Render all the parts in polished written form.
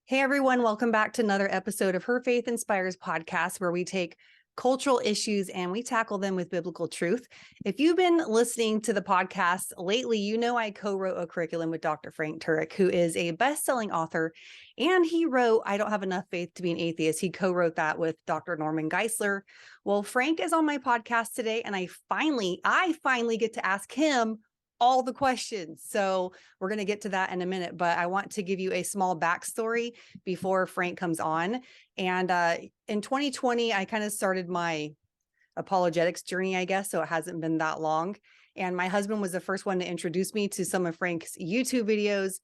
Hey everyone, welcome back to another episode of Her Faith Inspires podcast, where we take cultural issues and we tackle them with biblical truth. If you've been listening to the podcast lately, you know I co-wrote a curriculum with Dr. Frank Turek, who is a best-selling author, and he wrote I Don't Have Enough Faith to Be an Atheist. He co-wrote that with Dr. Norman Geisler. Well, Frank is on my podcast today, and I finally get to ask him all the questions. So we're going to get to that in a minute, but I want to give you a small backstory before Frank comes on. And in 2020, I kind of started my apologetics journey, I guess. So it hasn't been that long. And my husband was the first one to introduce me to some of Frank's YouTube videos.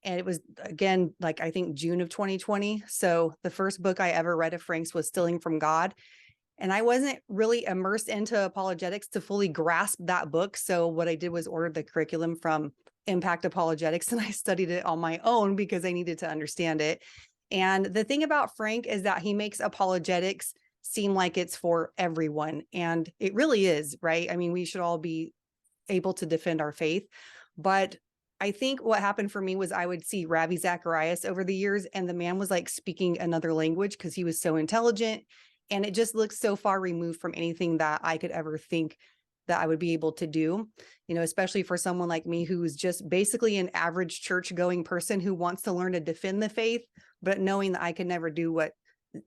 And it was, again, like I think June of 2020. So the first book I ever read of Frank's was Stealing from God. And I wasn't really immersed into apologetics to fully grasp that book. So what I did was order the curriculum from Impact Apologetics, and I studied it on my own because I needed to understand it. And the thing about Frank is that he makes apologetics seem like it's for everyone. And it really is, right? I mean, we should all be able to defend our faith. But I think what happened for me was I would see Ravi Zacharias over the years, and the man was like speaking another language because he was so intelligent. And it just looks so far removed from anything that I could ever think that I would be able to do, you know, especially for someone like me, who's just basically an average church going person who wants to learn to defend the faith, but knowing that I could never do what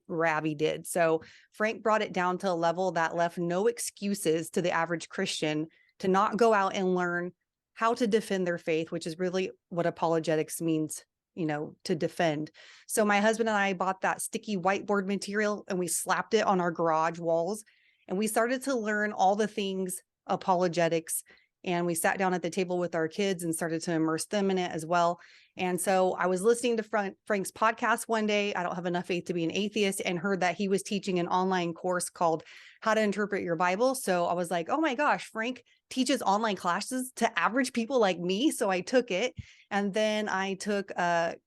Ravi did. So Frank brought it down to a level that left no excuses to the average Christian to not go out and learn how to defend their faith, which is really what apologetics means, you know, to defend. So my husband and I bought that sticky whiteboard material and we slapped it on our garage walls, and we started to learn all the things apologetics. And we sat down at the table with our kids and started to immerse them in it as well. And so I was listening to Frank's podcast one day, I Don't Have Enough Faith to Be an Atheist, and heard that he was teaching an online course called How to Interpret Your Bible. So I was like, oh my gosh, Frank teaches online classes to average people like me. So I took it. And then I took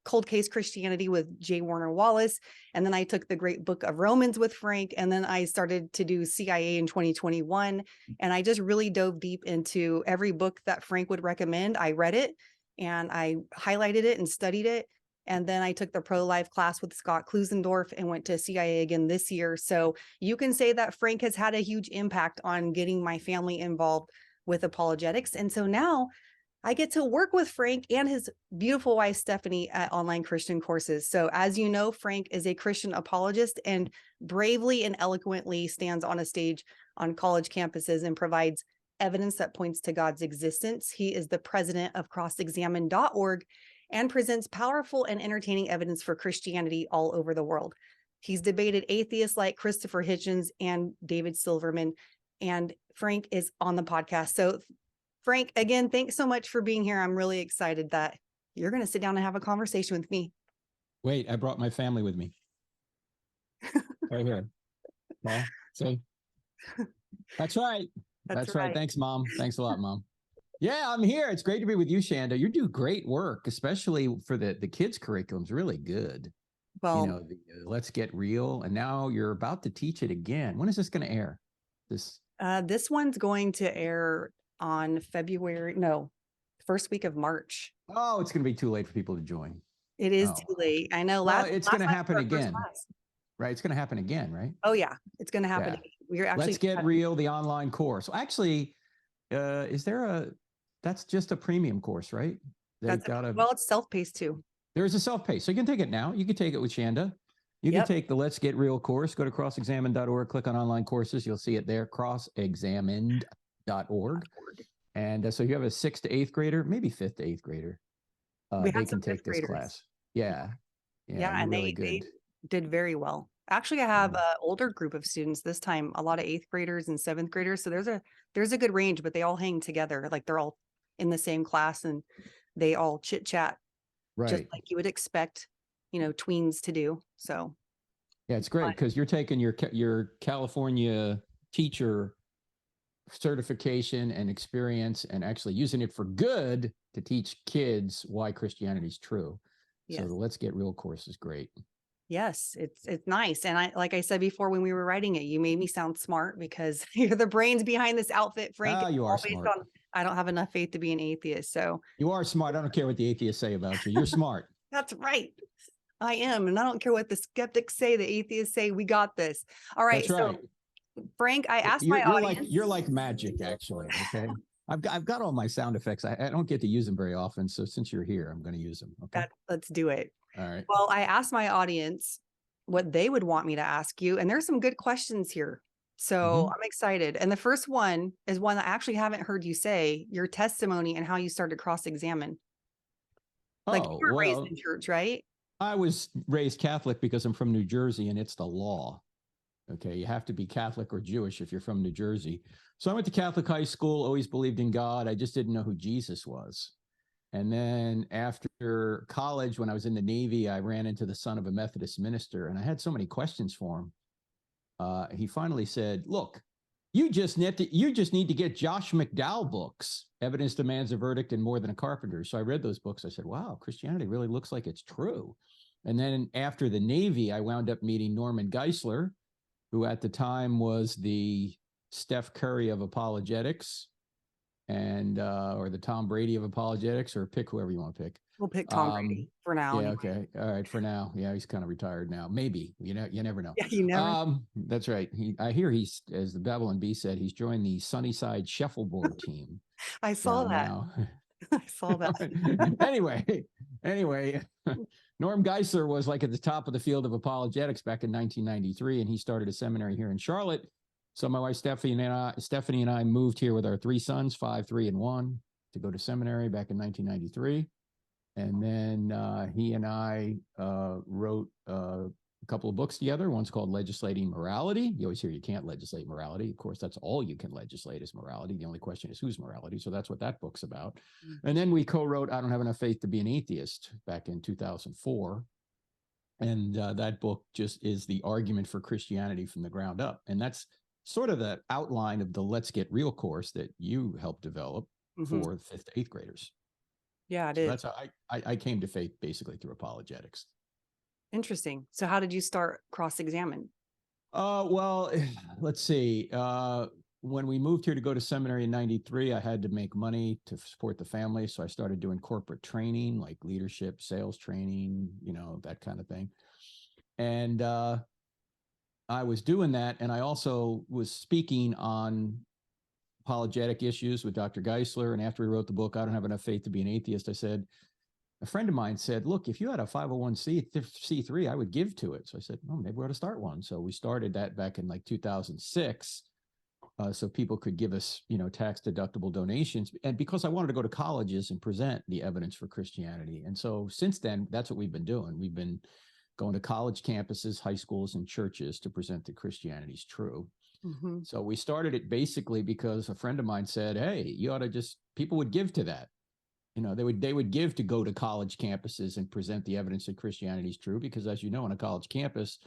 Cold Case Christianity with J. Warner Wallace. And then I took the Great Book of Romans with Frank. And then I started to do CIA in 2021. And I just really dove deep into every book that Frank would recommend. I read it and I highlighted it and studied it. And then I took the pro-life class with Scott Klusendorf and went to CIA again this year. So you can say that Frank has had a huge impact on getting my family involved with apologetics. And so now I get to work with Frank and his beautiful wife, Stephanie, at Online Christian Courses. So as you know, Frank is a Christian apologist and bravely and eloquently stands on a stage on college campuses and provides evidence that points to God's existence. He is the president of crossexamine.org and presents powerful and entertaining evidence for Christianity all over the world. He's debated atheists like Christopher Hitchens and David Silverman, and Frank is on the podcast. So Frank, again, thanks so much for being here. I'm really excited that you're going to sit down and have a conversation with me. Wait, I brought my family with me. Right here. Well, so that's right. That's right. Thanks, Mom. Thanks a lot, Mom. Yeah, I'm here. It's great to be with you, Shanda. You do great work, especially for the kids' curriculum's really good. Well, you know, Let's Get Real. And now you're about to teach it again. When is this going to air? This one's going to air on first week of March. Oh, it's going to be too late for people to join. It is too late. I know. It's going to happen again. Right. It's going to happen again, right? Oh, yeah. It's going to happen again. We're actually Let's Get Real, the online course. Actually, that's just a premium course, right? It's self-paced too. There is a self-paced. So you can take it now. You can take it with Shanda. You can take the Let's Get Real course. Go to crossexamined.org, click on online courses. You'll see it there, crossexamined.org. And so you have a 6th to 8th grader, maybe 5th to 8th grader. They can take this class. Yeah. And really they did very well. Actually, I have an older group of students this time, a lot of 8th graders and 7th graders. So there's a good range, but they all hang together. Like they're all in the same class and they all chit chat, just like you would expect, you know, tweens to do. So yeah, it's great because you're taking your California teacher certification and experience and actually using it for good to teach kids why Christianity is true. Yes. So the Let's Get Real course is great. Yes, it's nice. And like I said before, when we were writing it, you made me sound smart because you're the brains behind this outfit, Frank. You are smart. I don't have enough faith to be an atheist. So you are smart. I don't care what the atheists say about you. You're smart. That's right. I am. And I don't care what the skeptics say, the atheists say, we got this. All right. That's right. So Frank, I asked my audience. You're like magic, actually. Okay. I've got all my sound effects. I don't get to use them very often. So since you're here, I'm going to use them. Okay. Let's do it. All right. Well, I asked my audience what they would want me to ask you. And there's some good questions here. So I'm excited. And the first one is one that I actually haven't heard you say, your testimony and how you started cross-examine. Like you were raised in church, right? I was raised Catholic because I'm from New Jersey and it's the law. Okay. You have to be Catholic or Jewish if you're from New Jersey. So I went to Catholic high school, always believed in God. I just didn't know who Jesus was. And then after college, when I was in the Navy, I ran into the son of a Methodist minister and I had so many questions for him. He finally said, look, you just need to get Josh McDowell books, Evidence Demands a Verdict and More Than a Carpenter. So I read those books. I said, wow, Christianity really looks like it's true. And then after the Navy, I wound up meeting Norman Geisler, who at the time was the Steph Curry of apologetics and or the Tom Brady of apologetics, or pick whoever you want to pick. We'll pick Tom Brady for now. Yeah. Okay. All right. For now. Yeah. He's kind of retired now. Maybe, you never know. Yeah, you never. That's right. I hear he's, as the Babylon Bee said, he's joined the Sunnyside Shuffleboard team. I saw that. I saw that. Anyway, Norm Geisler was like at the top of the field of apologetics back in 1993, and he started a seminary here in Charlotte. So my wife Stephanie and I moved here with our 3 sons, 5, 3, and 1, to go to seminary back in 1993. And then he and I wrote a couple of books together. One's called Legislating Morality. You always hear you can't legislate morality. Of course, that's all you can legislate is morality. The only question is whose morality. So that's what that book's about. And then we co-wrote I Don't Have Enough Faith to Be an Atheist back in 2004. And that book just is the argument for Christianity from the ground up. And that's sort of the outline of the Let's Get Real course that you helped develop for 5th to 8th graders. Yeah, it is. That's how I came to faith basically through apologetics. Interesting. So how did you start cross-examine? Well, let's see. When we moved here to go to seminary in 93, I had to make money to support the family. So I started doing corporate training, like leadership, sales training, that kind of thing. And I was doing that. And I also was speaking on apologetic issues with Dr. Geisler. And after we wrote the book, I Don't Have Enough Faith to Be an Atheist, a friend of mine said, look, if you had a 501c3, I would give to it. So I said, well, maybe we ought to start one. So we started that back in like 2006. So people could give us, tax deductible donations. And because I wanted to go to colleges and present the evidence for Christianity. And so since then, that's what we've been doing. We've been going to college campuses, high schools, and churches to present that Christianity is true. So we started it basically because a friend of mine said, hey, people would give to that. They would give to go to college campuses and present the evidence that Christianity is true, because as you know, on a college campus,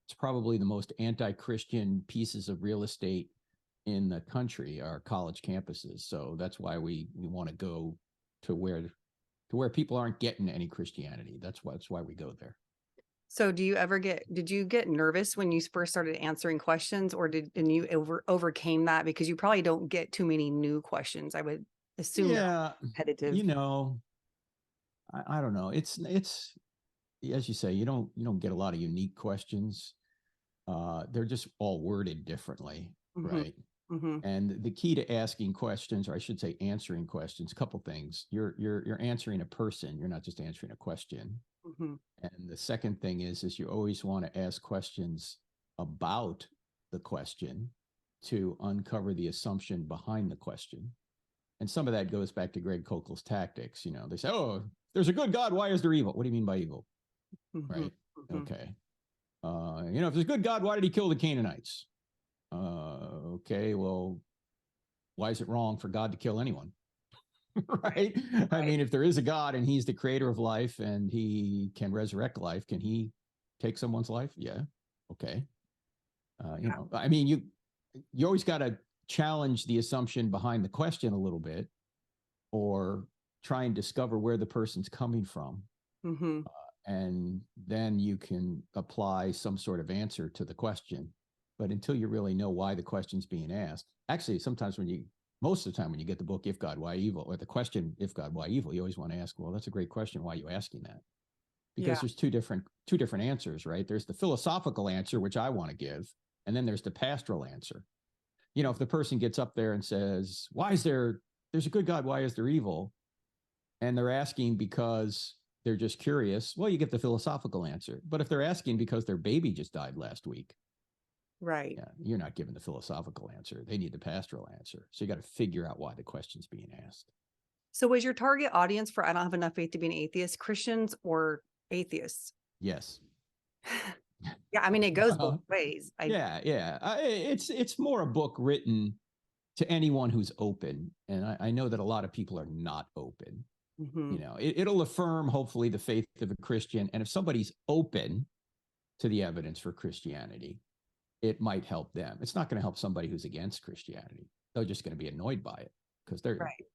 it's probably the most anti-Christian pieces of real estate in the country are college campuses. So that's why we want to go to where people aren't getting any Christianity. That's why we go there. So did you get nervous when you first started answering questions, or and you overcame that because you probably don't get too many new questions? I would assume. Yeah. Competitive. I don't know. It's as you say, you don't get a lot of unique questions. They're just all worded differently. Right. And the key to asking questions, or I should say answering questions, a couple things. You're answering a person. You're not just answering a question. And the second thing is you always want to ask questions about the question to uncover the assumption behind the question. And some of that goes back to Greg Kouklin's tactics. They say, oh, there's a good God. Why is there evil? What do you mean by evil? Right. Okay. If there's a good God, why did he kill the Canaanites? Okay. Well, why is it wrong for God to kill anyone? Right. I mean, if there is a God and he's the creator of life and he can resurrect life, can he take someone's life? Yeah. Okay. I mean, you always got to challenge the assumption behind the question a little bit, or try and discover where the person's coming from. And then you can apply some sort of answer to the question. But until you really know why the question's being asked, actually, most of the time when you get the book, If God, Why Evil, or the question, If God, Why Evil, you always want to ask, well, that's a great question. Why are you asking that? because there's two different answers, right? There's the philosophical answer, which I want to give, and then there's the pastoral answer. You know, if the person gets up there and says, there's a good God, why is there evil? And they're asking because they're just curious, well, you get the philosophical answer. But if they're asking because their baby just died last week, right, yeah, you're not giving the philosophical answer. They need the pastoral answer. So you got to figure out why the question's being asked. So was your target audience for I don't have enough faith to be an atheist, Christians or atheists? Yes. Yeah, I mean, it goes both ways. Yeah. It's more a book written to anyone who's open. And I know that a lot of people are not open. Mm-hmm. You know, it'll affirm, hopefully, the faith of a Christian. And if somebody's open to the evidence for Christianity, it might help them. It's not going to help somebody who's against Christianity. They're just going to be annoyed by it because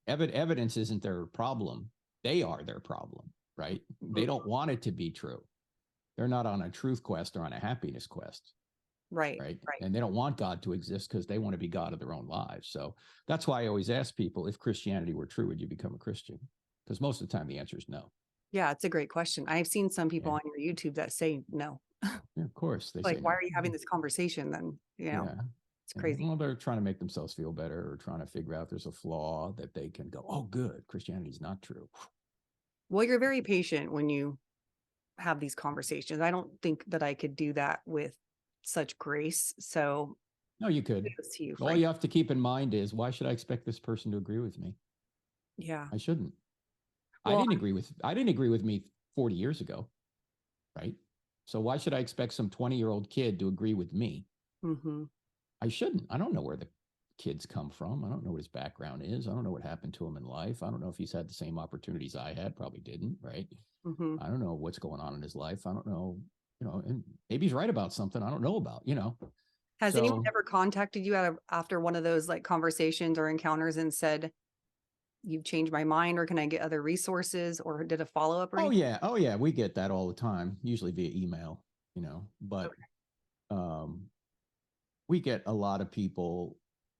evidence isn't their problem. They are their problem, right? Mm-hmm. They don't want it to be true. They're not on a truth quest or on a happiness quest. Right. And they don't want God to exist because they want to be God of their own lives. So that's why I always ask people, if Christianity were true, would you become a Christian? Because most of the time the answer is no. Yeah, it's a great question. I've seen some people on your YouTube that say no. Yeah, of course. They like, say why no. are you having this conversation then? You know, it's crazy. Well, they're trying to make themselves feel better or trying to figure out there's a flaw that they can go, oh, good, Christianity's not true. Well, you're very patient when you have these conversations. I don't think that I could do that with such grace. So no, you could. All you have to keep in mind is, why should I expect this person to agree with me? Yeah. I shouldn't. Well, I didn't agree with me 40 years ago. Right. So why should I expect some 20-year-old kid to agree with me? Mm-hmm. I shouldn't. I don't know where the kid's come from. I don't know what his background is. I don't know what happened to him in life. I don't know if he's had the same opportunities I had. Probably didn't. Right. Mm-hmm. I don't know what's going on in his life. I don't know, and maybe he's right about something I don't know about, Has anyone ever contacted you after one of those like conversations or encounters and said, you've changed my mind, or can I get other resources, or did a follow-up? Oh yeah. We get that all the time, usually via email, but we get a lot of people.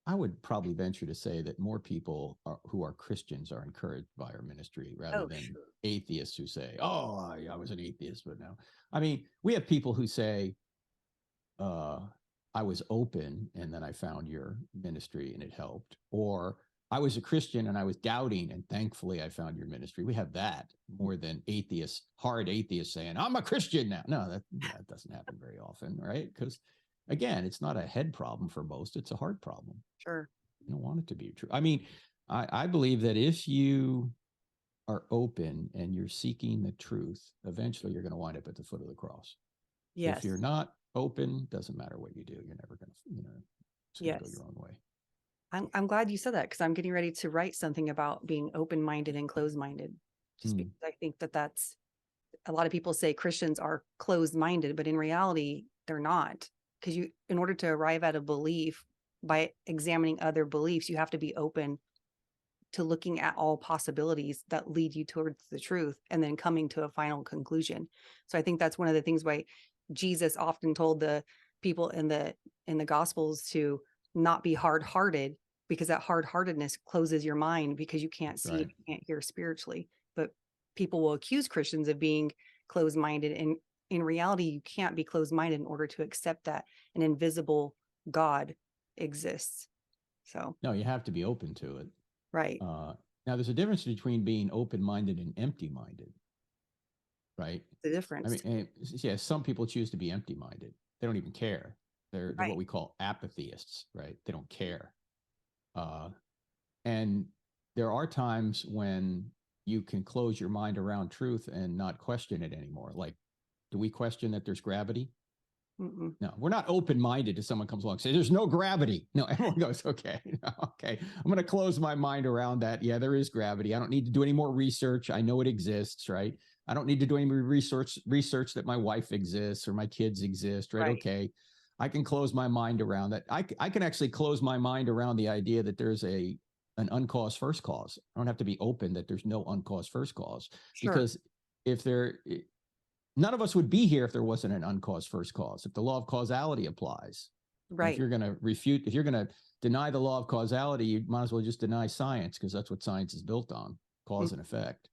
I would probably venture to say that more people who are Christians are encouraged by our ministry rather than atheists who say, oh, I was an atheist, but no. I mean, we have people who say, I was open and then I found your ministry and it helped. Or I was a Christian and I was doubting and thankfully I found your ministry. We have that more than hard atheists saying, I'm a Christian now. No, that doesn't happen very often, right? Because again, it's not a head problem for most. It's a heart problem. Sure. You don't want it to be true. I mean, I believe that if you are open and you're seeking the truth, eventually you're going to wind up at the foot of the cross. Yes. If you're not open, doesn't matter what you do. You're never going to, it's going to go your own way. I'm glad you said that, because I'm getting ready to write something about being open-minded and closed-minded. Just because I think that's a lot of people say Christians are closed-minded, but in reality, they're not. Because in order to arrive at a belief by examining other beliefs, you have to be open to looking at all possibilities that lead you towards the truth and then coming to a final conclusion. So I think that's one of the things why Jesus often told the people in the Gospels to not be hard-hearted, because that hard-heartedness closes your mind because you can't see, you can't hear spiritually. But people will accuse Christians of being closed-minded, and in reality, you can't be closed-minded in order to accept that an invisible God exists. So no, you have to be open to it. Right. Now, there's a difference between being open-minded and empty-minded, right? The difference. I mean, some people choose to be empty-minded. They don't even care. They're what we call atheists, right? They don't care. And there are times when you can close your mind around truth and not question it anymore. Like, do we question that there's gravity? Mm-mm. No, we're not open-minded to someone comes along and says, there's no gravity. No, everyone goes, okay, okay. I'm going to close my mind around that. Yeah, there is gravity. I don't need to do any more research. I know it exists, right? I don't need to do any research that my wife exists or my kids exist, right? Okay. I can close my mind around that. I can actually close my mind around the idea that there's an uncaused first cause. I don't have to be open that there's no uncaused first cause. Sure. Because none of us would be here if there wasn't an uncaused first cause, if the law of causality applies. Right. If you're going to deny the law of causality, you might as well just deny science, because that's what science is built on, cause and effect.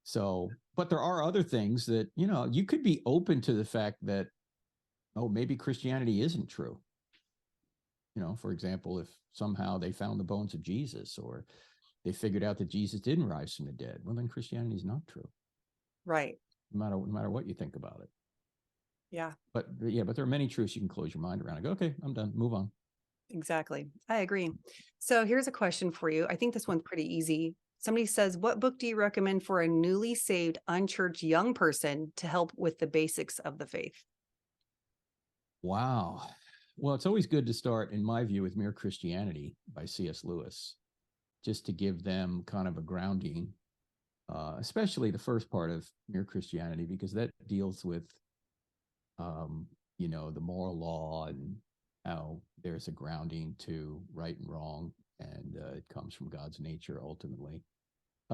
So, but there are other things that, you know, you could be open to the fact that, oh, maybe Christianity isn't true. You know, for example, if somehow they found the bones of Jesus, or they figured out that Jesus didn't rise from the dead, well, then Christianity is not true. Right. No matter what you think about it. Yeah. But there are many truths you can close your mind around and go, okay, I'm done, move on. Exactly. I agree. So here's a question for you. I think this one's pretty easy. Somebody says, what book do you recommend for a newly saved, unchurched young person to help with the basics of the faith? Wow. Well, it's always good to start, in my view, with Mere Christianity by C.S. Lewis, just to give them kind of a grounding, especially the first part of Mere Christianity, because that deals with, you know, the moral law and how there's a grounding to right and wrong, and it comes from God's nature ultimately.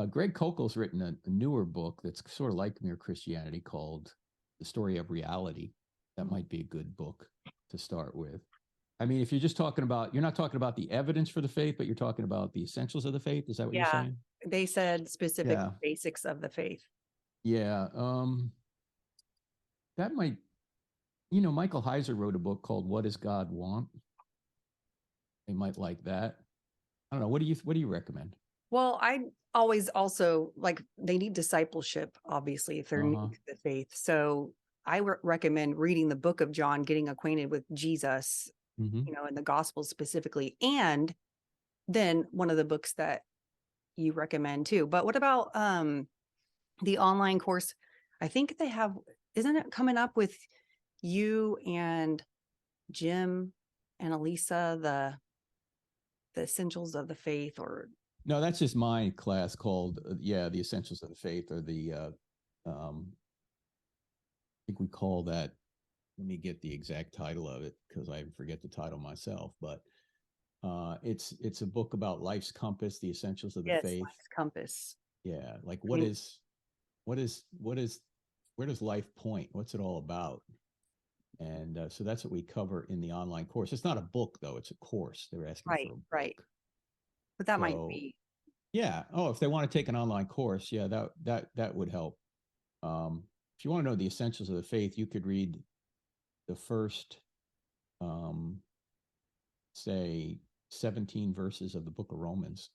Greg Koukল's written a newer book that's sort of like Mere Christianity called The Story of Reality. That might be a good book to start with. I mean, if you're just talking about, you're not talking about the evidence for the faith, but you're talking about the essentials of the faith. Is that what you're saying? They said specific basics of the faith. Yeah. That might, you know, Michael Heiser wrote a book called What Does God Want? They might like that. I don't know. What do you recommend? Well, I always also like, they need discipleship, obviously, if they're new to the faith. So I recommend reading the book of John, getting acquainted with Jesus, you know, and the gospel specifically. And then one of the books that you recommend too. But what about the online course? I think they have, isn't it coming up with you and Jim and Elisa, the essentials of the faith? Or no, that's just my class called the Essentials of the Faith, or the I think we call that, let me get the exact title of it because I forget the title myself, but it's a book about life's compass, the essentials of the faith. Life's compass. Yeah, like where does life point? What's it all about? And so that's what we cover in the online course. It's not a book though; it's a course. They're asking for a book. Right. But that might be. Yeah. Oh, if they want to take an online course, yeah, that would help. If you want to know the essentials of the faith, you could read the first, say, 17 verses of the book of Romans,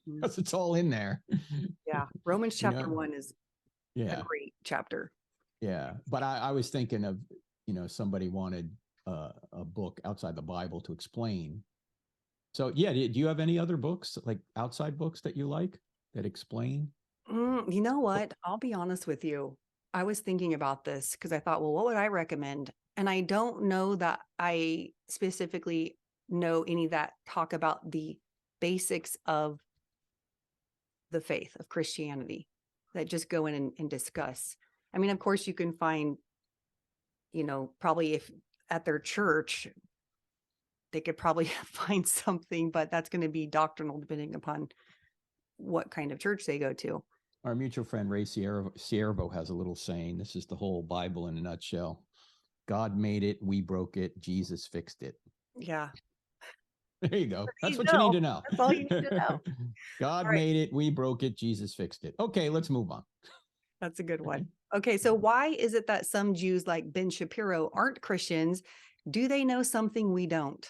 because it's all in there. Yeah. Romans chapter 1 is a great chapter. Yeah. But I was thinking of, you know, somebody wanted a book outside the Bible to explain. So, yeah, do you have any other books, like outside books that you like that explain? You know what? I'll be honest with you. I was thinking about this because I thought, well, what would I recommend? And I don't know that I specifically know any that talk about the basics of the faith of Christianity, that just go in and discuss. I mean, of course, you can find, you know, probably if at their church, they could probably find something, but that's going to be doctrinal depending upon what kind of church they go to. Our mutual friend Ray Siervo has a little saying. This is the whole Bible in a nutshell. God made it, we broke it, Jesus fixed it. Yeah. There you go. That's what you need to know. That's all you need to know. God made it, we broke it, Jesus fixed it. Okay, let's move on. That's a good one. Okay, so why is it that some Jews like Ben Shapiro aren't Christians? Do they know something we don't?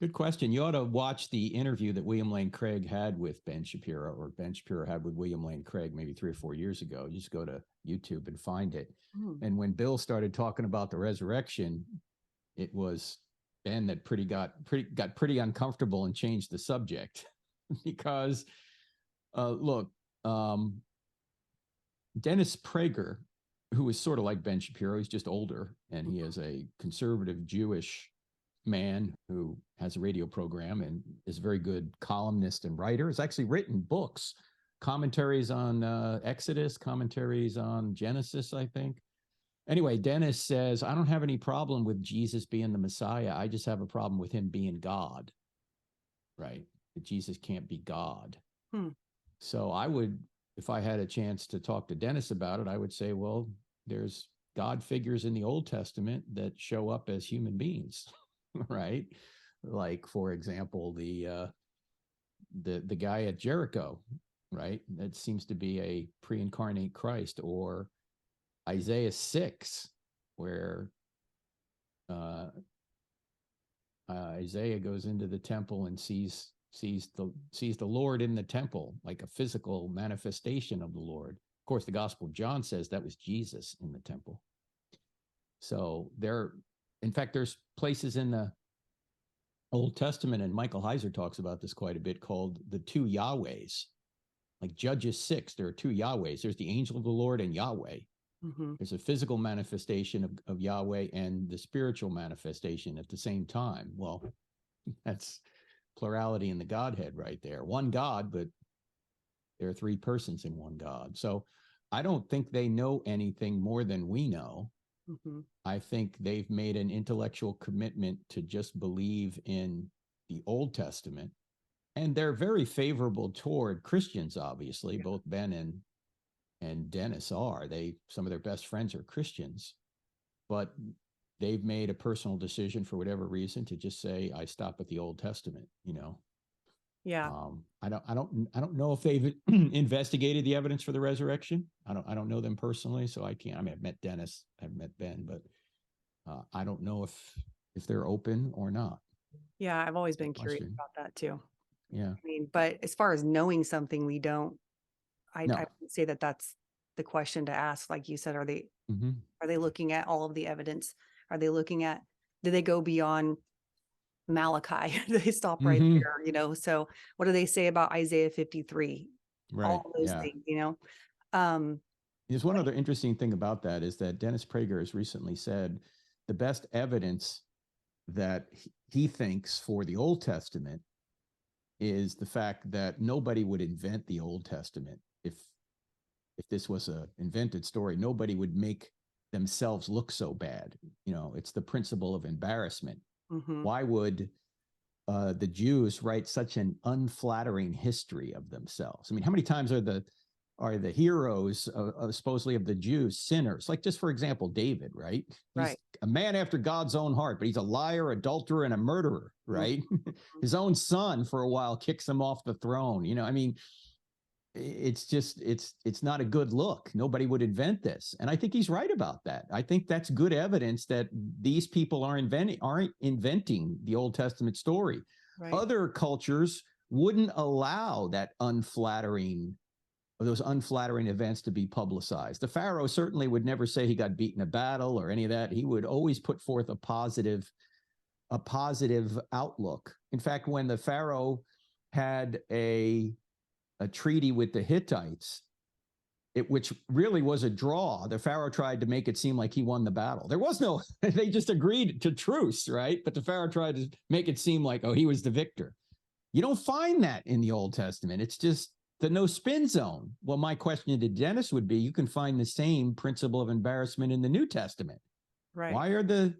Good question. You ought to watch the interview that William Lane Craig had with Ben Shapiro, or Ben Shapiro had with William Lane Craig maybe 3 or 4 years ago. You just go to YouTube and find it. And when Bill started talking about the resurrection, it was Ben that got pretty uncomfortable and changed the subject because look, Dennis Prager, who is sort of like Ben Shapiro, he's just older, and he is a conservative Jewish man who has a radio program and is a very good columnist and writer. Has actually written books, commentaries on Exodus, commentaries on Genesis, I think. Anyway, Dennis says, I don't have any problem with Jesus being the Messiah. I just have a problem with him being God, right? That Jesus can't be God. So I would, if I had a chance to talk to Dennis about it, I would say, well, there's God figures in the Old Testament that show up as human beings, right? Like, for example, the guy at Jericho right? That seems to be a pre-incarnate Christ. Or Isaiah 6, where Isaiah goes into the temple and sees the Lord in the temple, like a physical manifestation of the Lord. Of course, the Gospel of John says that was Jesus in the temple. So in fact, there's places in the Old Testament, and Michael Heiser talks about this quite a bit, called the two Yahwehs. Like Judges 6, there are two Yahwehs. There's the angel of the Lord and Yahweh. Mm-hmm. There's a physical manifestation of Yahweh and the spiritual manifestation at the same time. Well, that's plurality in the Godhead right there. One God, but there are three persons in one God. So I don't think they know anything more than we know. Mm-hmm. I think they've made an intellectual commitment to just believe in the Old Testament. And they're very favorable toward Christians, obviously. Yeah. Both Ben and Dennis are. Some of their best friends are Christians, but they've made a personal decision for whatever reason to just say, I stop at the Old Testament, Yeah. I don't know if they've investigated the evidence for the resurrection. I don't know them personally, so I can't. I mean, I've met Dennis, I've met Ben, but I don't know if they're open or not. Yeah, I've always been curious about that too. Yeah. I mean, but as far as knowing something we don't, I would say that that's the question to ask. Like you said, are they looking at all of the evidence? Are they looking at, do they go beyond Malachi? Do they stop right there? So what do they say about Isaiah 53? Right. All those things, There's one other interesting thing about that is that Dennis Prager has recently said the best evidence that he thinks for the Old Testament is the fact that nobody would invent the Old Testament. If this was an invented story, nobody would make themselves look so bad. It's the principle of embarrassment. Mm-hmm. Why would the Jews write such an unflattering history of themselves? I mean, how many times are the heroes supposedly of the Jews sinners? Like, just for example, David, right? He's a man after God's own heart, but he's a liar, adulterer, and a murderer, right? Mm-hmm. His own son for a while kicks him off the throne. I mean, it's just, it's not a good look. Nobody would invent this. And I think he's right about that. I think that's good evidence that these people aren't inventing the Old Testament story. Right. Other cultures wouldn't allow those unflattering events to be publicized. The Pharaoh certainly would never say he got beaten in a battle or any of that. He would always put forth a positive outlook. In fact, when the Pharaoh had a treaty with the Hittites, which really was a draw, the Pharaoh tried to make it seem like he won the battle. There was no, they just agreed to truce, right? But the Pharaoh tried to make it seem like, he was the victor. You don't find that in the Old Testament. It's just the no spin zone. Well, my question to Dennis would be, you can find the same principle of embarrassment in the New Testament. Right. Why are the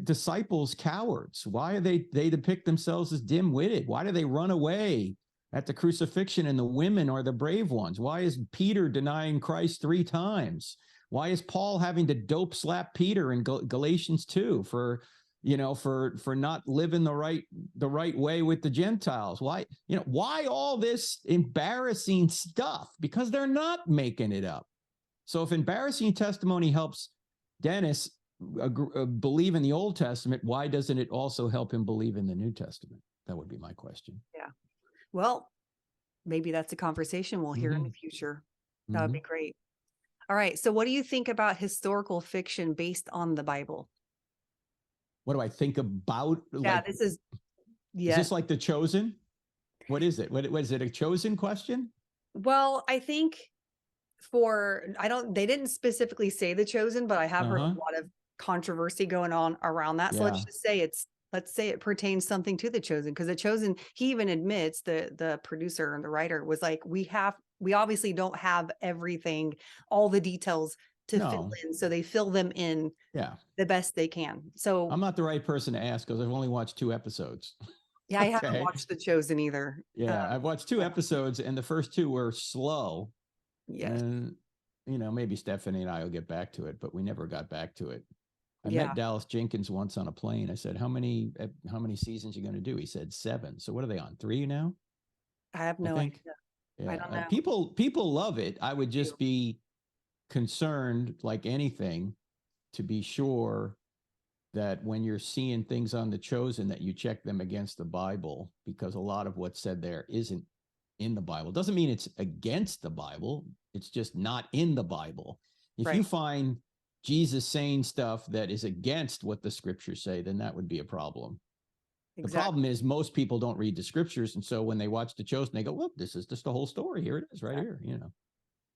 disciples cowards? Why are they depict themselves as dim-witted? Why do they run away at the crucifixion and the women are the brave ones? Why is Peter denying Christ 3 times? Why is Paul having to dope slap Peter in Galatians 2 for not living the right way with the Gentiles? Why all this embarrassing stuff? Because they're not making it up. So if embarrassing testimony helps Dennis believe in the Old Testament, why doesn't it also help him believe in the New Testament? That would be my question. Yeah. Well, maybe that's a conversation we'll hear in the future. That would be great. All right. So what do you think about historical fiction based on the Bible? What do I think about? Yeah, Is this like The Chosen? What is it? What is it, a Chosen question? Well, I think they didn't specifically say The Chosen, but I have heard a lot of controversy going on around that. So let's say it pertains something to The Chosen, because The Chosen, he even admits, the producer and the writer was like, we obviously don't have everything, all the details to fill in. So they fill them in the best they can. So I'm not the right person to ask because I've only watched 2 episodes. Yeah, I haven't watched The Chosen either. Yeah, I've watched 2 episodes and the first 2 were slow. Yes. And, maybe Stephanie and I will get back to it, but we never got back to it. I met Dallas Jenkins once on a plane. I said, how many seasons are you going to do? He said 7. So what are they on, 3 now? I have no idea. I don't know. People love it. I would just be concerned, like anything, to be sure that when you're seeing things on The Chosen, that you check them against the Bible, because a lot of what's said there isn't in the Bible. Doesn't mean it's against the Bible. It's just not in the Bible. If you find Jesus saying stuff that is against what the scriptures say, then that would be a problem. Exactly. The problem is most people don't read the scriptures. And so when they watch The Chosen, they go, well, this is just the whole story. Here it is right here, you know.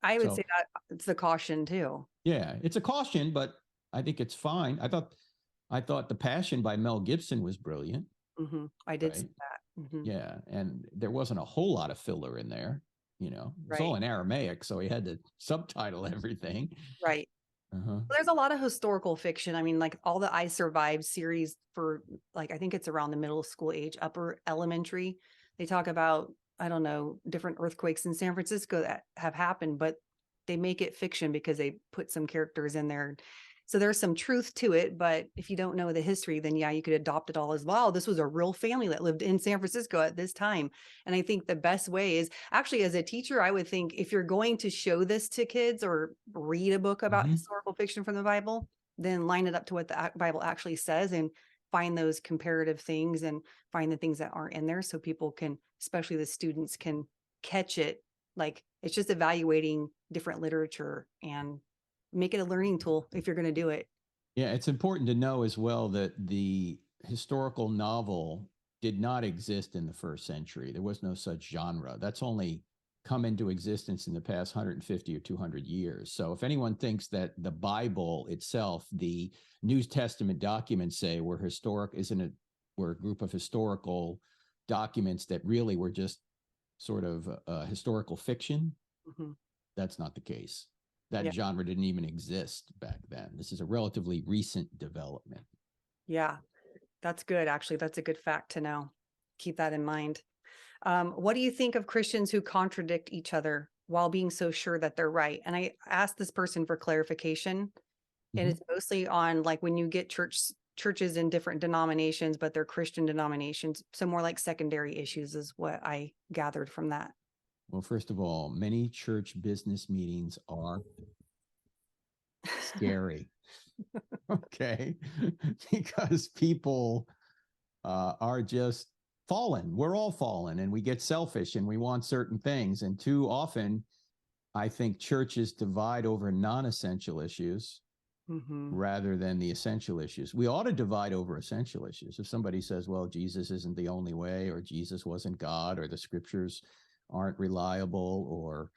I would say that it's the caution too. Yeah, it's a caution, but I think it's fine. I thought The Passion by Mel Gibson was brilliant. Mm-hmm. I did see that. Mm-hmm. Yeah, and there wasn't a whole lot of filler in there, you know. It's all in Aramaic, so he had to subtitle everything. Right. There's a lot of historical fiction. I mean, like all the I Survived series for, like, I think it's around the middle school age, upper elementary. They talk about, I don't know, different earthquakes in San Francisco that have happened, but they make it fiction because they put some characters in there. So there's some truth to it, but if you don't know the history, then yeah, you could adopt it all as well. This was a real family that lived in San Francisco at this time. And I think the best way is actually, as a teacher, I would think if you're going to show this to kids or read a book about historical fiction from the Bible, then line it up to what the Bible actually says and find those comparative things and find the things that aren't in there so people can, especially the students, can catch it. Like, it's just evaluating different literature and make it a learning tool if you're going to do it. Yeah, it's important to know as well that the historical novel did not exist in the first century. There was no such genre. That's only come into existence in the past 150 or 200 years. So if anyone thinks that the Bible itself, the New Testament documents say were a group of historical documents that really were just sort of historical fiction, that's not the case. That genre didn't even exist back then. This is a relatively recent development. Yeah, that's good. Actually, that's a good fact to know. Keep that in mind. What do you think of Christians who contradict each other while being so sure that they're right? And I asked this person for clarification, and it's mostly on, like, when you get churches in different denominations, but they're Christian denominations. So more like secondary issues is what I gathered from that. Well, first of all, many church business meetings are scary. Okay. Because people are just fallen. We're all fallen, and we get selfish and we want certain things. And too often, I think churches divide over non-essential issues rather than the essential issues. We ought to divide over essential issues. If somebody says, well, Jesus isn't the only way, or Jesus wasn't God, or the scriptures aren't reliable, or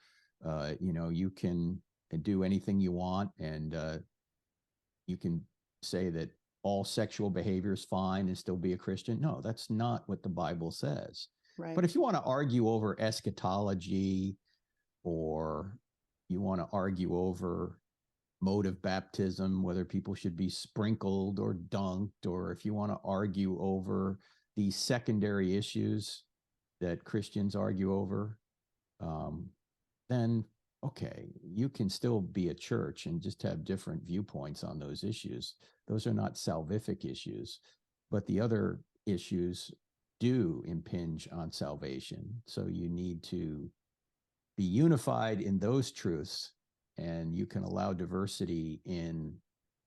you can do anything you want, and you can say that all sexual behavior is fine and still be a Christian. No, that's not what the Bible says. Right. But if you want to argue over eschatology, or you want to argue over mode of baptism, whether people should be sprinkled or dunked, or if you want to argue over these secondary issues that Christians argue over, then okay, you can still be a church and just have different viewpoints on those issues. Those are not salvific issues, but the other issues do impinge on salvation. So you need to be unified in those truths, and you can allow diversity in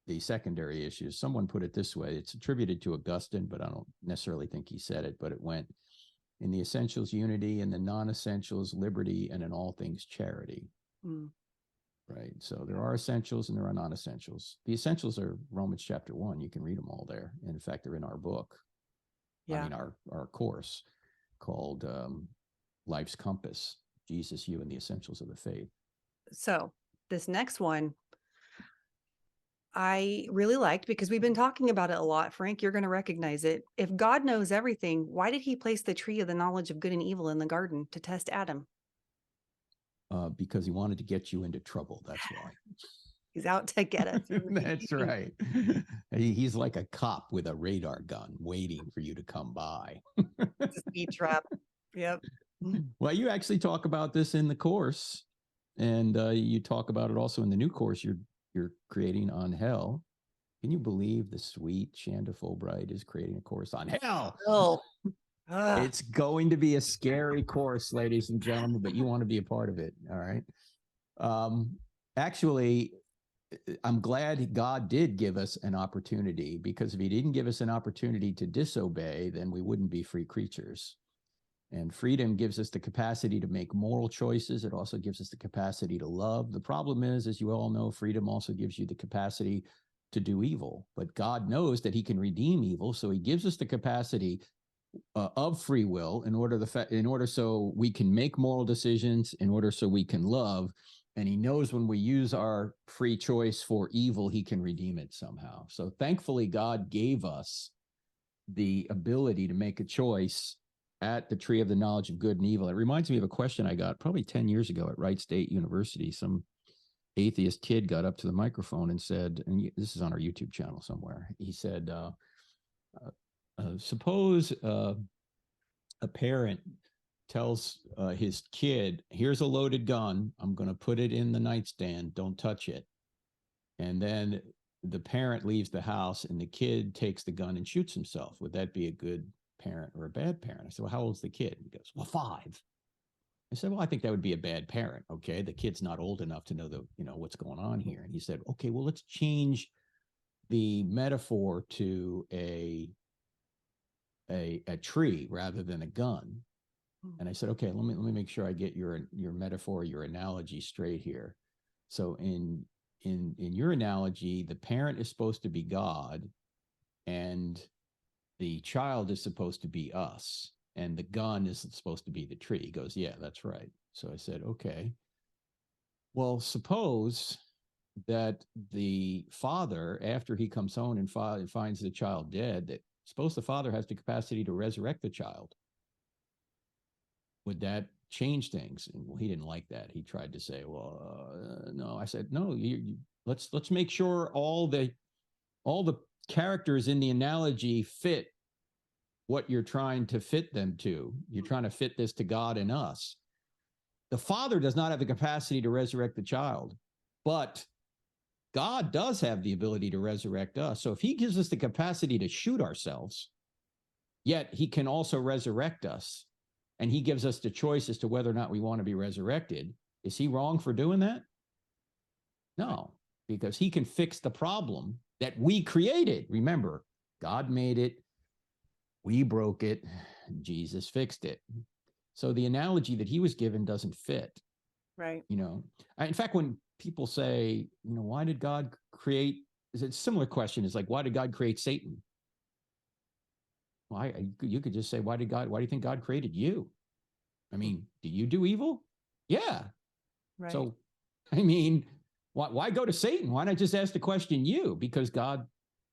the secondary issues. Someone put it this way, it's attributed to Augustine, but I don't necessarily think he said it, but it went, in the essentials, unity, in the non-essentials, liberty, and in all things, charity. Right. So there are essentials and there are non-essentials. The essentials are Romans chapter 1. You can read them all there. And in fact, they're in our book. I mean, our course called Life's Compass, Jesus, You, and the Essentials of the Faith. So this next one, I really liked, because we've been talking about it a lot. Frank, you're going to recognize it. If God knows everything, why did he place the tree of the knowledge of good and evil in the garden to test Adam? Because he wanted to get you into trouble. That's why. He's out to get us. That's right. He's like a cop with a radar gun waiting for you to come by. It's a speed trap. Yep. Well, you actually talk about this in the course, and you talk about it also in the new course you're creating on hell. Can you believe the sweet Shanda Fulbright is creating a course on hell? Oh, It's going to be a scary course, ladies and gentlemen, but you want to be a part of it. All right. Actually, I'm glad God did give us an opportunity, because if he didn't give us an opportunity to disobey, then we wouldn't be free creatures. And freedom gives us the capacity to make moral choices. It also gives us the capacity to love. The problem is, as you all know, freedom also gives you the capacity to do evil. But God knows that he can redeem evil. So he gives us the capacity of free will in order so we can make moral decisions, in order so we can love. And he knows when we use our free choice for evil, he can redeem it somehow. So thankfully, God gave us the ability to make a choice at the tree of the knowledge of good and evil. It reminds me of a question I got probably 10 years ago at Wright State University. Some atheist kid got up to the microphone and said, and this is on our YouTube channel somewhere, he said, suppose a parent tells his kid, here's a loaded gun, I'm going to put it in the nightstand, don't touch it. And then the parent leaves the house and the kid takes the gun and shoots himself. Would that be a good parent or a bad parent? I said, well, how old's the kid? He goes, well, 5. I said, well, I think that would be a bad parent. Okay. The kid's not old enough to know what's going on here. And he said, okay, well, let's change the metaphor to a tree rather than a gun. And I said, okay, let me make sure I get your metaphor, your analogy straight here. So in your analogy, the parent is supposed to be God and the child is supposed to be us, and the gun is supposed to be the tree. He goes, yeah, that's right. So I said, okay, well, suppose that the father, after he comes home and finds the child dead, that suppose the father has the capacity to resurrect the child. Would that change things? And well, he didn't like that. He tried to say, well, no. I said, no, let's make sure all the characters in the analogy fit what you're trying to fit them to. You're trying to fit this to God and us. The father does not have the capacity to resurrect the child, but God does have the ability to resurrect us. So if he gives us the capacity to shoot ourselves, yet he can also resurrect us, and he gives us the choice as to whether or not we want to be resurrected, is he wrong for doing that? No, because he can fix the problem that we created. Remember, God made it, we broke it, Jesus fixed it. So the analogy that he was given doesn't fit. Right. In fact, when people say, why did God create, is it a similar question? It's like, why did God create Satan? Well, you could just say, why do you think God created you? I mean, do you do evil? Yeah. Right. So, I mean, why go to Satan? Why not just ask the question you? Because God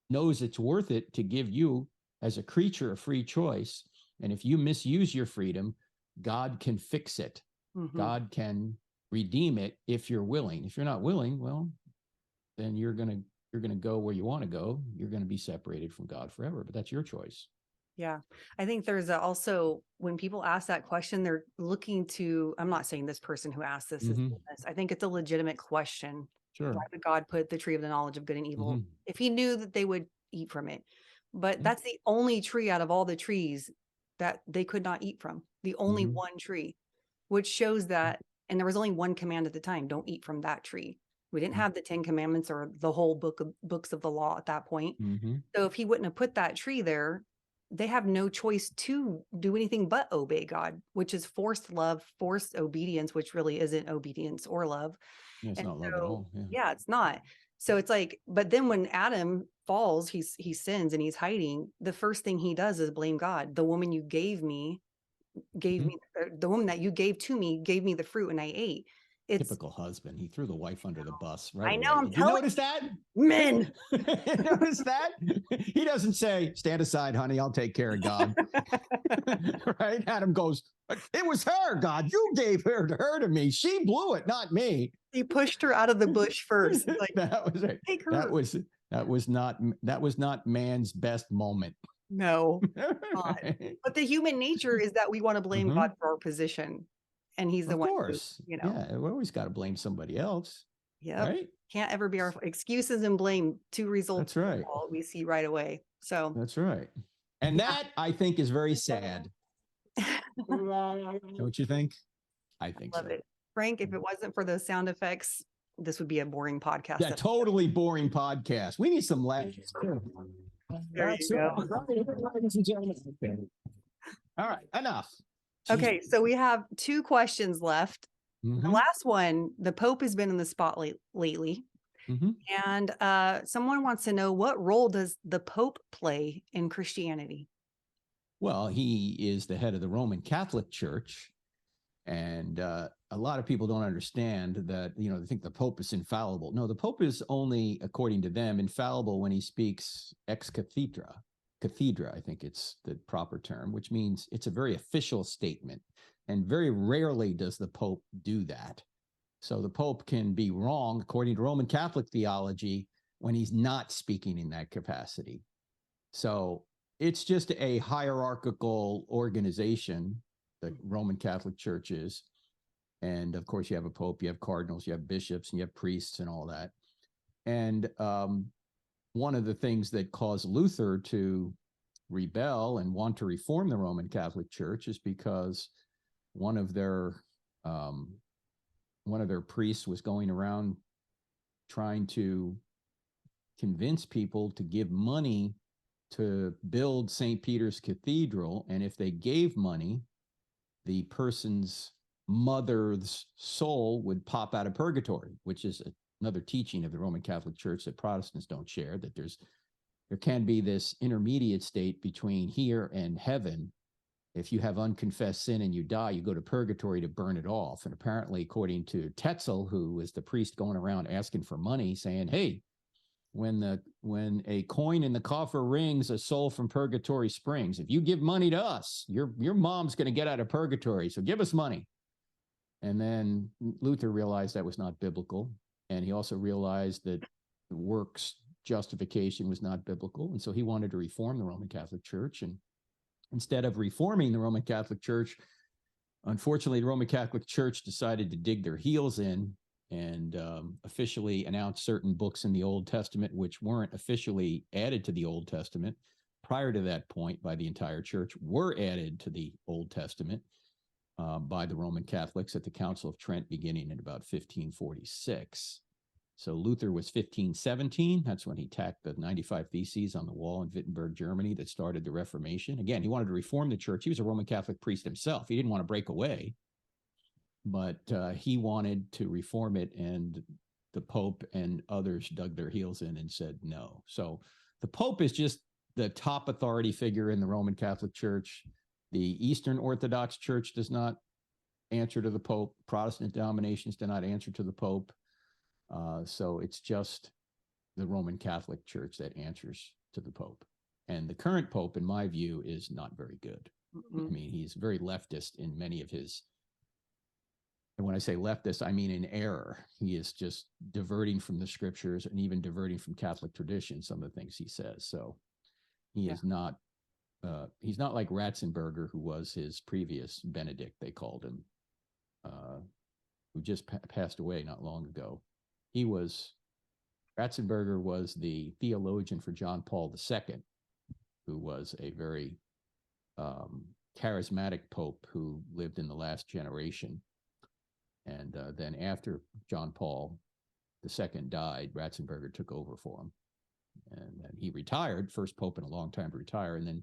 knows it's worth it to give you, as a creature, a free choice. And if you misuse your freedom, God can fix it. Mm-hmm. God can redeem it if you're willing. If you're not willing, well, then you're going to go where you want to go. You're going to be separated from God forever, but that's your choice. Yeah. I think there's also, when people ask that question, they're looking to, I'm not saying this person who asked this is this. I think it's a legitimate question. Sure. Why would God put the tree of the knowledge of good and evil if he knew that they would eat from it? But that's the only tree out of all the trees that they could not eat from. The only one tree, which shows that, and there was only one command at the time, don't eat from that tree. We didn't have the 10 commandments or the whole books of the law at that point. So if he wouldn't have put that tree there, they have no choice to do anything but obey God, which is forced love, forced obedience, which really isn't obedience or love. Yeah, it's not love at all. Yeah, it's not. So it's like, but then when Adam falls, he sins and he's hiding. The first thing he does is blame God. The woman you gave me, the woman that you gave to me gave me the fruit and I ate. It's typical husband. He threw the wife under the bus right I know. away. Did you notice that? Men. Notice that? He doesn't say, stand aside, honey, I'll take care of God. Right? Adam goes, it was her, God. You gave her to me. She blew it, not me. He pushed her out of the bush first. Like, that was it. Take her. That was not man's best moment. No. Right. But the human nature is that we want to blame God for our position. And he's the one who, Yeah, we always got to blame somebody else. Yeah. Right? Can't ever be our excuses and blame. Two results. That's right. We see right away. So that's right. And that, I think, is very sad. Don't you think? I think Love so. it. Frank, if it wasn't for those sound effects, this would be a boring podcast. Yeah, totally boring podcast. We need some laughs. There you go. All right, enough. Okay, so we have 2 questions left. Mm-hmm. The last one, the Pope has been in the spotlight lately. Mm-hmm. And someone wants to know, what role does the Pope play in Christianity? Well, he is the head of the Roman Catholic Church. And a lot of people don't understand that, they think the Pope is infallible. No, the Pope is only, according to them, infallible when he speaks ex cathedra. Cathedra, I think it's the proper term, which means it's a very official statement. And very rarely does the Pope do that. So the Pope can be wrong, according to Roman Catholic theology, when he's not speaking in that capacity. So it's just a hierarchical organization, the Roman Catholic Church is. And of course, you have a Pope, you have cardinals, you have bishops, and you have priests and all that. And one of the things that caused Luther to rebel and want to reform the Roman Catholic Church is because one of their priests was going around trying to convince people to give money to build St. Peter's Cathedral. And if they gave money, the person's mother's soul would pop out of purgatory, which is another teaching of the Roman Catholic Church that Protestants don't share, that there can be this intermediate state between here and heaven. If you have unconfessed sin and you die, you go to purgatory to burn it off. And apparently, according to Tetzel, who is the priest going around asking for money, saying, hey, when a coin in the coffer rings, a soul from purgatory springs. If you give money to us, your mom's going to get out of purgatory, so give us money. And then Luther realized that was not biblical. And he also realized that works justification was not biblical. And so he wanted to reform the Roman Catholic Church. And instead of reforming the Roman Catholic Church, unfortunately, the Roman Catholic Church decided to dig their heels in and officially announced certain books in the Old Testament, which weren't officially added to the Old Testament prior to that point by the entire church, were added to the Old Testament by the Roman Catholics at the Council of Trent beginning in about 1546. So Luther was 1517. That's when he tacked the 95 Theses on the wall in Wittenberg, Germany, that started the Reformation. Again, he wanted to reform the church. He was a Roman Catholic priest himself. He didn't want to break away, but he wanted to reform it. And the Pope and others dug their heels in and said no. So the Pope is just the top authority figure in the Roman Catholic Church. The Eastern Orthodox Church does not answer to the Pope. Protestant denominations do not answer to the Pope. So it's just the Roman Catholic Church that answers to the Pope. And the current Pope, in my view, is not very good. Mm-hmm. I mean, he's very leftist in many of his, and when I say leftist, I mean in error. He is just diverting from the scriptures and even diverting from Catholic tradition, some of the things he says. So he is not, he's not like Ratzenberger, who was his previous Benedict, they called him, who just passed away not long ago. Ratzenberger was the theologian for John Paul II, who was a very charismatic pope who lived in the last generation. And then after John Paul II died, Ratzenberger took over for him. And then he retired, first pope in a long time to retire. And then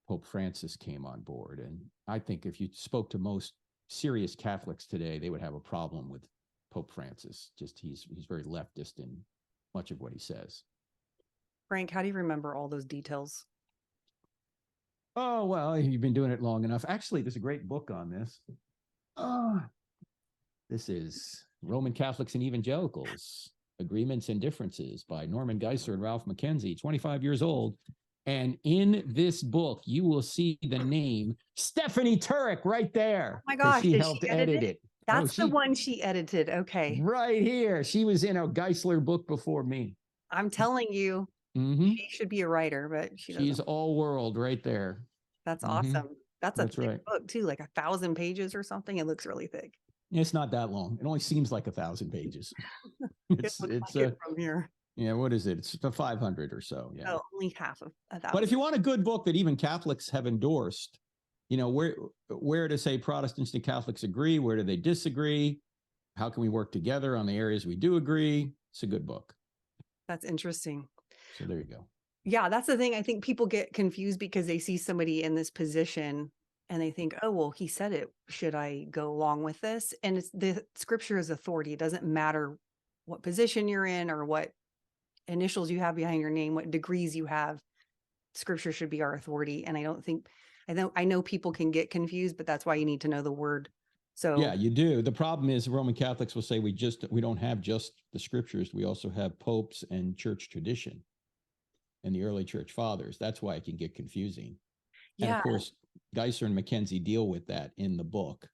Pope Francis came on board. And I think if you spoke to most serious Catholics today, they would have a problem with Pope Francis. Just he's very leftist in much of what he says. Frank, how do you remember all those details? Oh, well, you've been doing it long enough. Actually, there's a great book on this. This is Roman Catholics and Evangelicals, Agreements and Differences by Norman Geisler and Ralph McKenzie, 25 years old. And in this book, you will see the name Stephanie Turek right there. Oh my gosh, she helped edit it. That's the one she edited. Okay. Right here. She was in a Geisler book before me. I'm telling you, she should be a writer, but she's all world right there. That's awesome. That's a thick book too, like 1,000 pages or something. It looks really thick. It's not that long. It only seems like 1,000 pages. It's from here. Yeah, what is it? It's the 500 or so. Yeah. Oh, only half of that. But if you want a good book that even Catholics have endorsed, where to say Protestants and Catholics agree, where do they disagree? How can we work together on the areas we do agree? It's a good book. That's interesting. So there you go. Yeah, that's the thing. I think people get confused because they see somebody in this position and they think, oh, well, he said it. Should I go along with this? And it's the scripture is authority. It doesn't matter what position you're in or what initials you have behind your name, what degrees you have. Scripture should be our authority. And I know people can get confused, but that's why you need to know the word. So yeah, you do. The problem is Roman Catholics will say we don't have just the scriptures. We also have popes and church tradition and the early church fathers. That's why it can get confusing. Yeah. And of course, Geisler and Mackenzie deal with that in the book.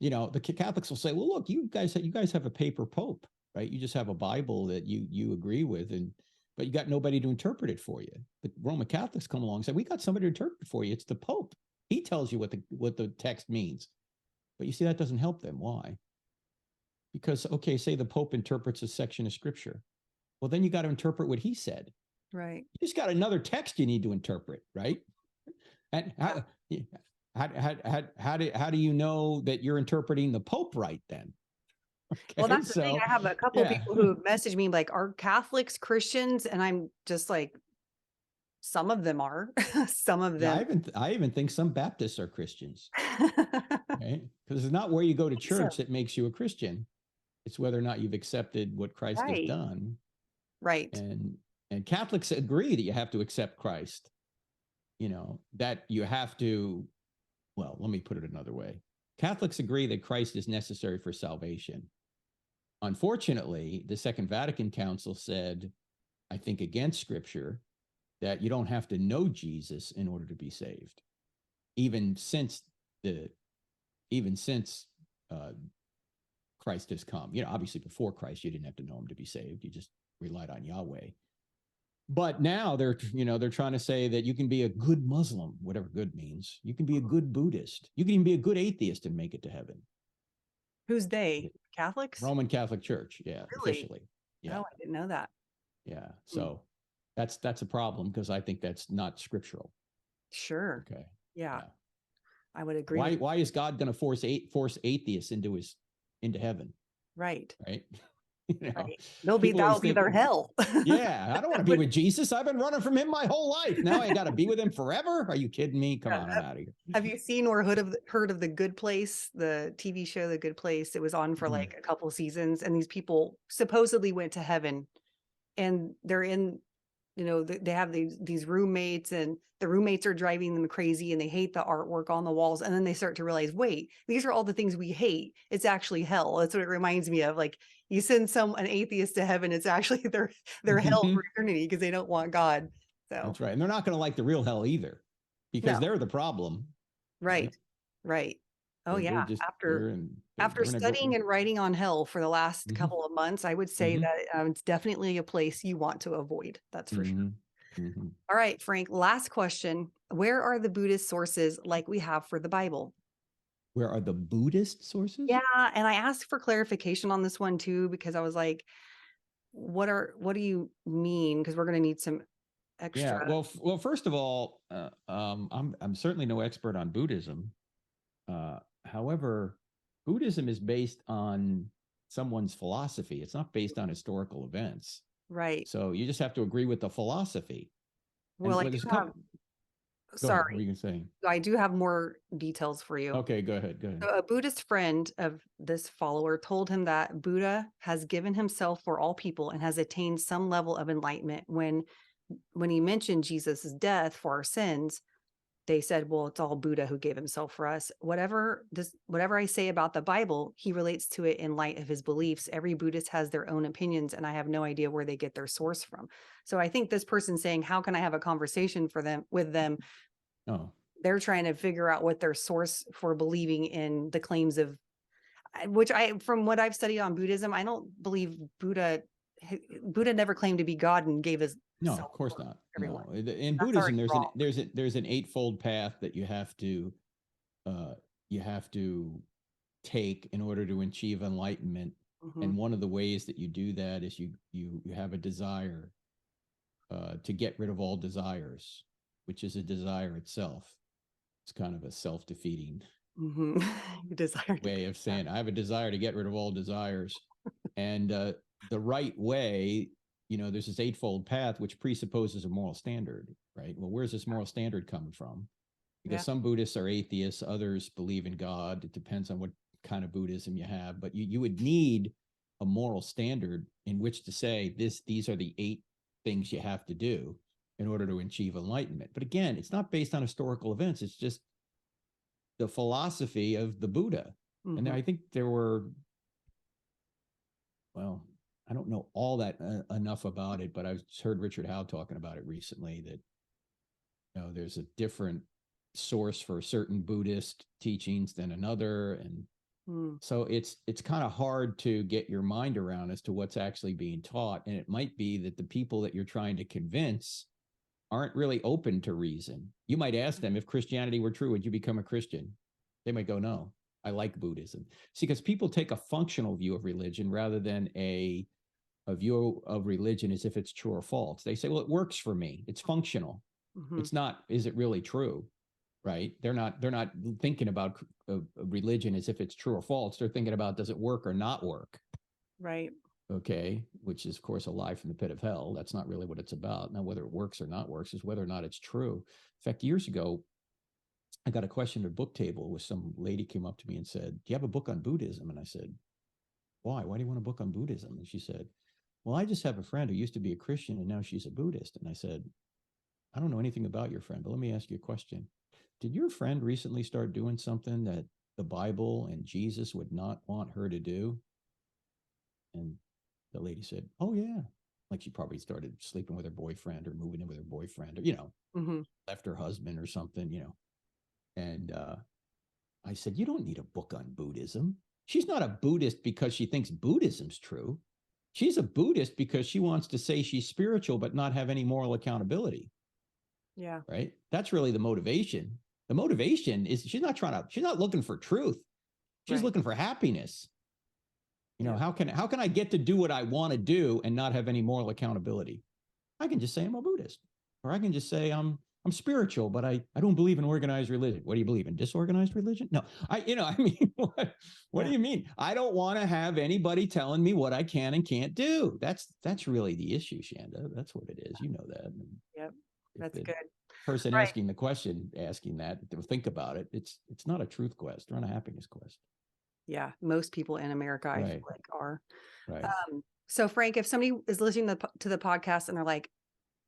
The Catholics will say, well, look, you guys have a paper pope, right? You just have a Bible that you agree with, but you got nobody to interpret it for you. The Roman Catholics come along and say, we got somebody to interpret it for you. It's the Pope. He tells you what the text means. But you see, that doesn't help them. Why? Because, okay, say the Pope interprets a section of scripture. Well, then you got to interpret what he said. Right. You just got another text you need to interpret, right? And how do you know that you're interpreting the Pope right then? Okay, well, that's the thing. I have a couple of people who message me like, are Catholics Christians? And I'm just like, some of them are. Some of them. Yeah, I even think some Baptists are Christians. Right? Because it's not where you go to church that makes you a Christian. It's whether or not you've accepted what Christ has done. Right. And Catholics agree that you have to accept Christ. That you have to, well, let me put it another way. Catholics agree that Christ is necessary for salvation. Unfortunately, the Second Vatican Council said, I think against Scripture, that you don't have to know Jesus in order to be saved. Even since Christ has come. Obviously before Christ, you didn't have to know him to be saved. You just relied on Yahweh. But now they're trying to say that you can be a good Muslim, whatever good means. You can be a good Buddhist. You can even be a good atheist and make it to heaven. Who's they? Catholics? Roman Catholic Church. Yeah. Really? Officially. Yeah. Oh, I didn't know that. Yeah. So that's a problem because I think that's not scriptural. Sure. Okay. Yeah. I would agree. Why is God going to force atheists into heaven? Right. Right. Right. That'll be their hell. Yeah, I don't want to be with Jesus. I've been running from him my whole life. Now I got to be with him forever. Are you kidding me? Come on, I'm out of here. Have you seen or heard of The Good Place, the TV show The Good Place? It was on for like a couple seasons, and these people supposedly went to heaven, and they're in, they have these roommates, and the roommates are driving them crazy, and they hate the artwork on the walls, and then they start to realize, wait, these are all the things we hate. It's actually hell. That's what it reminds me of. Like, you send an atheist to heaven, it's actually their hell for eternity because they don't want God. So that's right. And they're not going to like the real hell either because they're the problem. Right. Oh, yeah. After studying and writing on hell for the last couple of months, I would say that it's definitely a place you want to avoid. That's for sure. All right, Frank, last question. Where are the Buddhist sources like we have for the Bible? Where are the Buddhist sources? Yeah. And I asked for clarification on this one too, because I was like, what do you mean? Because we're going to need some extra. Yeah. Well, first of all, I'm certainly no expert on Buddhism. However, Buddhism is based on someone's philosophy. It's not based on historical events. Right. So you just have to agree with the philosophy. Well, sorry. What were you saying? I do have more details for you. Okay, go ahead. So a Buddhist friend of this follower told him that Buddha has given himself for all people and has attained some level of enlightenment. When he mentioned Jesus' death for our sins, they said, well, it's all Buddha who gave himself for us. Whatever I say about the Bible, he relates to it in light of his beliefs. Every Buddhist has their own opinions, and I have no idea where they get their source from. So I think this person saying, how can I have a conversation with them? Oh, they're trying to figure out what their source for believing in the claims of, from what I've studied on Buddhism, I don't believe Buddha never claimed to be God and gave his. No, of course not. No. In Buddhism, there's an eightfold path that you have to take in order to achieve enlightenment. And one of the ways that you do that is you have a desire to get rid of all desires, which is a desire itself. It's kind of a self-defeating way of saying, I have a desire to get rid of all desires. And the right way, there's this eightfold path, which presupposes a moral standard, right? Well, where's this moral standard coming from? Because some Buddhists are atheists, others believe in God. It depends on what kind of Buddhism you have, but you would need a moral standard in which to say these are the 8 things you have to do in order to achieve enlightenment. But again, it's not based on historical events. It's just the philosophy of the Buddha. And I think there were, well, I don't know all that enough about it, but I've heard Richard Howe talking about it recently, that there's a different source for certain Buddhist teachings than another. And so it's kind of hard to get your mind around as to what's actually being taught. And it might be that the people that you're trying to convince aren't really open to reason. You might ask them, if Christianity were true, would you become a Christian? They might go, no, I like Buddhism. See, because people take a functional view of religion rather than a view of religion as if it's true or false. They say, well, it works for me. It's functional. It's not, is it really true? Right? They're not thinking about religion as if it's true or false. They're thinking about, does it work or not work? Right. Okay. Which is, of course, a lie from the pit of hell. That's not really what it's about. Now, whether it works or not works is whether or not it's true. In fact, years ago, I got a question at a book table where some lady came up to me and said, do you have a book on Buddhism? And I said, why? Why do you want a book on Buddhism? And she said, well, I just have a friend who used to be a Christian and now she's a Buddhist. And I said, I don't know anything about your friend, but let me ask you a question. Did your friend recently start doing something that the Bible and Jesus would not want her to do? And the lady said, oh, yeah. Like she probably started sleeping with her boyfriend or moving in with her boyfriend or, left her husband or something, And I said, you don't need a book on Buddhism. She's not a Buddhist because she thinks Buddhism's true. She's a Buddhist because she wants to say she's spiritual, but not have any moral accountability. Yeah. Right. That's really the motivation. The motivation is she's not looking for truth. She's looking for happiness. How can I get to do what I want to do and not have any moral accountability? I can just say I'm a Buddhist, or I can just say I'm spiritual, but I don't believe in organized religion. What do you believe in? Disorganized religion? No, what do you mean? I don't want to have anybody telling me what I can and can't do. That's really the issue, Shanda. That's what it is. You know that. Yep. That's good. Person asking the question, asking that, to think about it. It's not a truth quest. We're on a happiness quest. Yeah. Most people in America, I feel like, are. Right. So Frank, if somebody is listening to the podcast and they're like,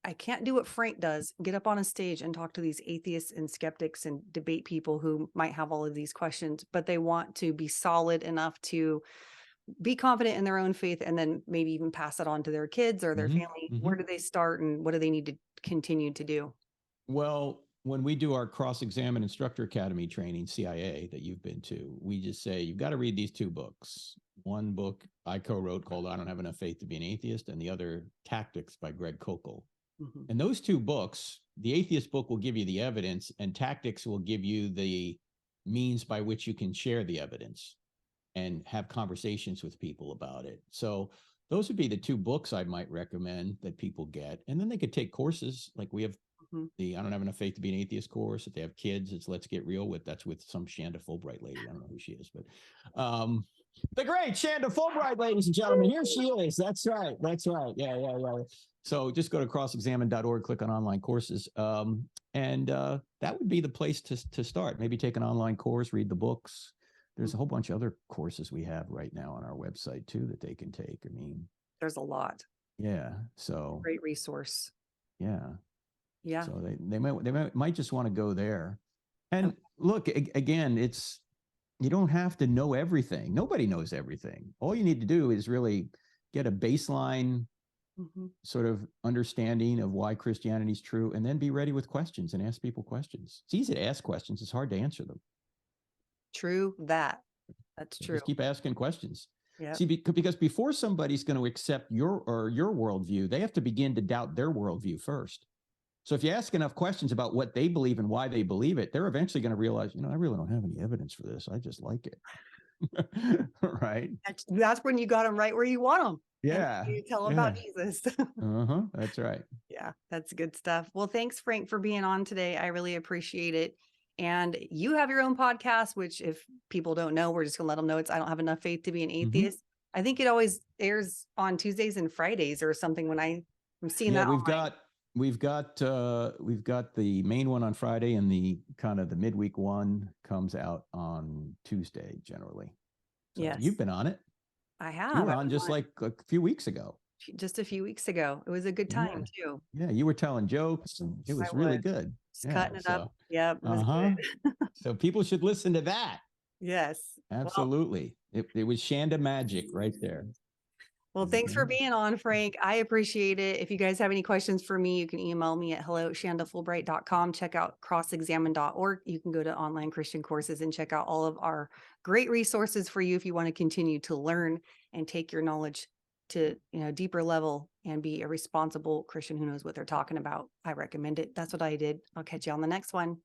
I can't do what Frank does, get up on a stage and talk to these atheists and skeptics and debate people who might have all of these questions, but they want to be solid enough to be confident in their own faith and then maybe even pass it on to their kids or their family. Where do they start and what do they need to continue to do? Well, when we do our Cross-Examine Instructor Academy training, CIA, that you've been to, we just say, you've got to read these 2 books. One book I co-wrote called I Don't Have Enough Faith to Be an Atheist, and the other Tactics by Greg Koukl. And those 2 books, the atheist book will give you the evidence and Tactics will give you the means by which you can share the evidence and have conversations with people about it. So those would be the 2 books I might recommend that people get. And then they could take courses like we have the I Don't Have Enough Faith to Be an Atheist course. If they have kids, it's Let's Get Real with, that's with some Shanda Fulbright lady. I don't know who she is, but the great Shanda Fulbright, ladies and gentlemen. Here she is. That's right. That's right. Yeah. So just go to crossexamine.org, click on online courses. And that would be the place to start. Maybe take an online course, read the books. There's a whole bunch of other courses we have right now on our website too that they can take. I mean, there's a lot. Yeah. So great resource. Yeah. Yeah. So they might just want to go there. And look, again, you don't have to know everything. Nobody knows everything. All you need to do is really get a baseline sort of understanding of why Christianity is true, and then be ready with questions and ask people questions. It's easy to ask questions. It's hard to answer them. True that. That's true. Just keep asking questions. Yeah. See, because before somebody's going to accept your worldview, they have to begin to doubt their worldview first. So if you ask enough questions about what they believe and why they believe it, they're eventually going to realize, I really don't have any evidence for this. I just like it. Right. That's when you got them right where you want them. Yeah. You tell them about Jesus. That's right. Yeah, that's good stuff. Well, thanks, Frank, for being on today. I really appreciate it. And you have your own podcast, which if people don't know, we're just gonna let them know it's I Don't Have Enough Faith to Be an Atheist. I think it always airs on Tuesdays and Fridays or something when I'm seeing that. We've got the main one on Friday, and the kind of the midweek one comes out on Tuesday generally. So yes, you've been on it. I have. You were on just like a few weeks ago. Just a few weeks ago. It was a good time too. Yeah, you were telling jokes, and it was really good. Just cutting it up. Yeah. It was good. So people should listen to that. Yes. Absolutely. Well, it was Shanda magic right there. Well, thanks for being on, Frank. I appreciate it. If you guys have any questions for me, you can email me at hello@shandafulbright.com. Check out crossexamine.org. You can go to online Christian courses and check out all of our great resources for you if you want to continue to learn and take your knowledge to a deeper level and be a responsible Christian who knows what they're talking about. I recommend it. That's what I did. I'll catch you on the next one.